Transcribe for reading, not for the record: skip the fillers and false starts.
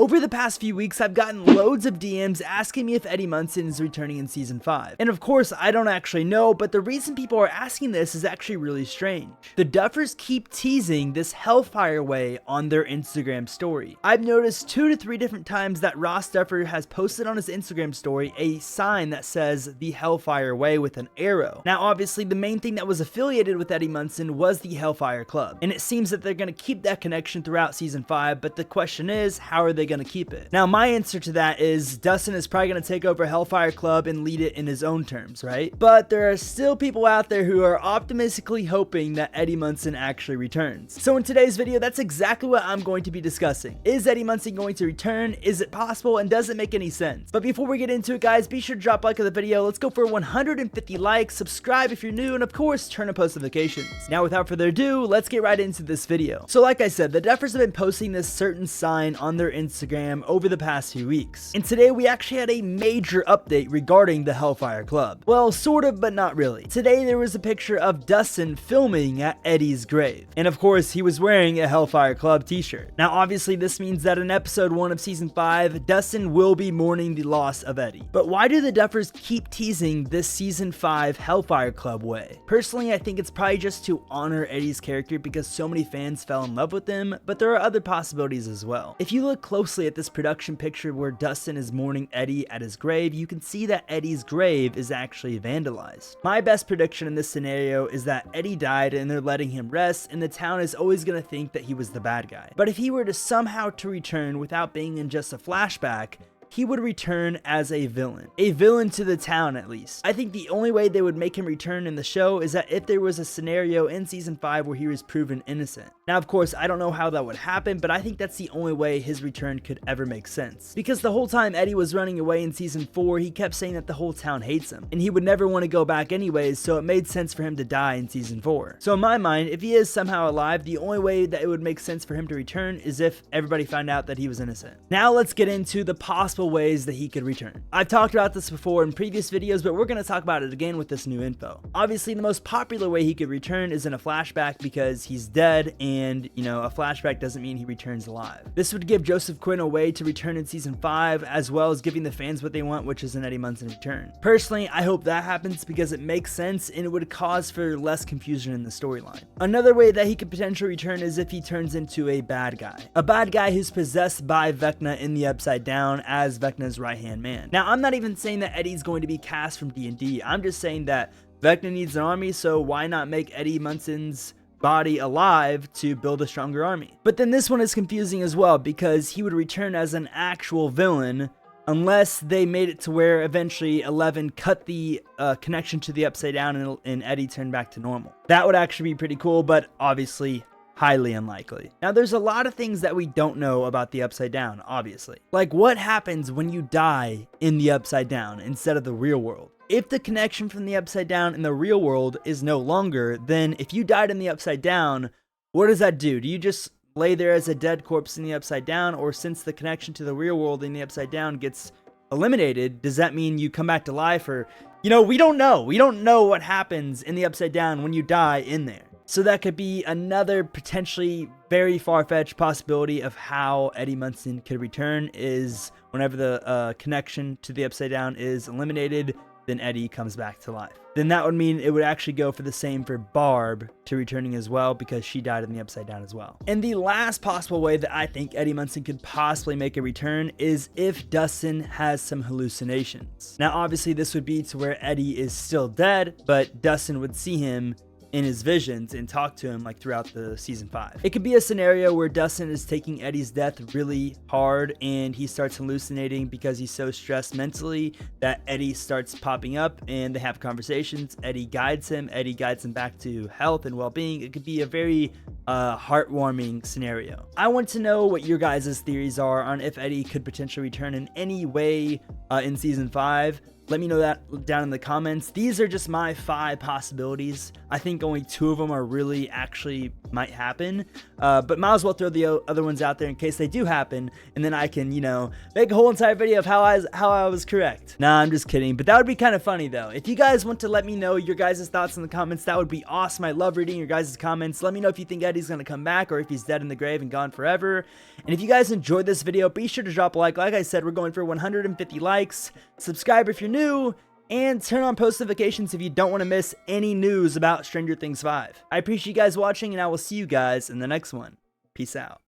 Over the past few weeks, I've gotten loads of DMs asking me if Eddie Munson is returning in season 5. And of course, I don't actually know, but the reason people are asking this is actually really strange. The Duffers keep teasing this Hellfire Way on their Instagram story. I've noticed 2 to 3 different times that Ross Duffer has posted on his Instagram story a sign that says the Hellfire Way with an arrow. Now, obviously, the main thing that was affiliated with Eddie Munson was the Hellfire Club, and it seems that they're going to keep that connection throughout season 5, but the question is, how are they going to keep it? Now, my answer to that is Dustin is probably going to take over Hellfire Club and lead it in his own terms, right? But there are still people out there who are optimistically hoping that Eddie Munson actually returns. So in today's video, that's exactly what I'm going to be discussing. Is Eddie Munson going to return? Is it possible? And does it make any sense? But before we get into it, guys, be sure to drop a like on the video. Let's go for 150 likes, subscribe if you're new, and of course, turn on post notifications. Now, without further ado, let's get right into this video. So like I said, the Duffers have been posting this certain sign on their Instagram over the past few weeks. And today, we actually had a major update regarding the Hellfire Club. Well, sort of, but not really. Today, there was a picture of Dustin filming at Eddie's grave. And of course, he was wearing a Hellfire Club t-shirt. Now, obviously, this means that in episode 1 of season 5, Dustin will be mourning the loss of Eddie. But why do the Duffers keep teasing this season 5 Hellfire Club way? Personally, I think it's probably just to honor Eddie's character because so many fans fell in love with him, but there are other possibilities as well. If you look closely at this production picture where Dustin is mourning Eddie at his grave, you can see that Eddie's grave is actually vandalized. My best prediction in this scenario is that Eddie died and they're letting him rest, and the town is always going to think that he was the bad guy. But if he were to somehow to return without being in just a flashback, he would return as a villain to the town at least. I think the only way they would make him return in the show is that if there was a scenario in season 5 where he was proven innocent. Now, of course, I don't know how that would happen, but I think that's the only way his return could ever make sense. Because the whole time Eddie was running away in season 4, he kept saying that the whole town hates him, and he would never want to go back anyways, so it made sense for him to die in season 4. So in my mind, if he is somehow alive, the only way that it would make sense for him to return is if everybody found out that he was innocent. Now let's get into the possible ways that he could return. I've talked about this before in previous videos, but we're going to talk about it again with this new info. Obviously, the most popular way he could return is in a flashback because he's dead, and you know, a flashback doesn't mean he returns alive. This would give Joseph Quinn a way to return in season 5, as well as giving the fans what they want, which is an Eddie Munson return. Personally, I hope that happens because it makes sense and it would cause for less confusion in the storyline. Another way that he could potentially return is if he turns into a bad guy who's possessed by Vecna in the Upside Down as Vecna's right-hand man. Now, I'm not even saying that Eddie's going to be cast from D&D. I'm just saying that Vecna needs an army, so why not make Eddie Munson's body alive to build a stronger army? But then this one is confusing as well because he would return as an actual villain unless they made it to where eventually 11 cut the connection to the Upside Down and Eddie turned back to normal. That would actually be pretty cool, but obviously highly unlikely. Now, there's a lot of things that we don't know about the Upside Down, obviously. Like, what happens when you die in the Upside Down instead of the real world? If the connection from the Upside Down in the real world is no longer, then if you died in the Upside Down, what does that do? Do you just lay there as a dead corpse in the Upside Down? Or since the connection to the real world in the Upside Down gets eliminated, does that mean you come back to life? Or, you know, we don't know. We don't know what happens in the Upside Down when you die in there. So that could be another potentially very far-fetched possibility of how Eddie Munson could return, is whenever the connection to the Upside Down is eliminated, then Eddie comes back to life. Then that would mean it would actually go for the same for Barb to returning as well because she died in the Upside Down as well. And the last possible way that I think Eddie Munson could possibly make a return is if Dustin has some hallucinations. Now, obviously, this would be to where Eddie is still dead, but Dustin would see him in his visions and talk to him like throughout the season 5. It could be a scenario where Dustin is taking Eddie's death really hard and he starts hallucinating because he's so stressed mentally that Eddie starts popping up and they have conversations. Eddie guides him back to health and well-being. It could be a very heartwarming scenario. I want to know what your guys' theories are on if Eddie could potentially return in any way in season 5. Let me know that down in the comments. These are just my 5 possibilities. I think only 2 of them are really actually might happen, but might as well throw the other ones out there in case they do happen, and then I can, you know, make a whole entire video of how I was correct. Nah, I'm just kidding, but that would be kind of funny though. If you guys want to let me know your guys' thoughts in the comments, that would be awesome. I love reading your guys' comments. Let me know if you think Eddie's gonna come back or if he's dead in the grave and gone forever. And if you guys enjoyed this video, be sure to drop a like. Like I said, we're going for 150 likes. Subscribe if you're new, and turn on post notifications if you don't want to miss any news about Stranger Things 5. I appreciate you guys watching, and I will see you guys in the next one. Peace out.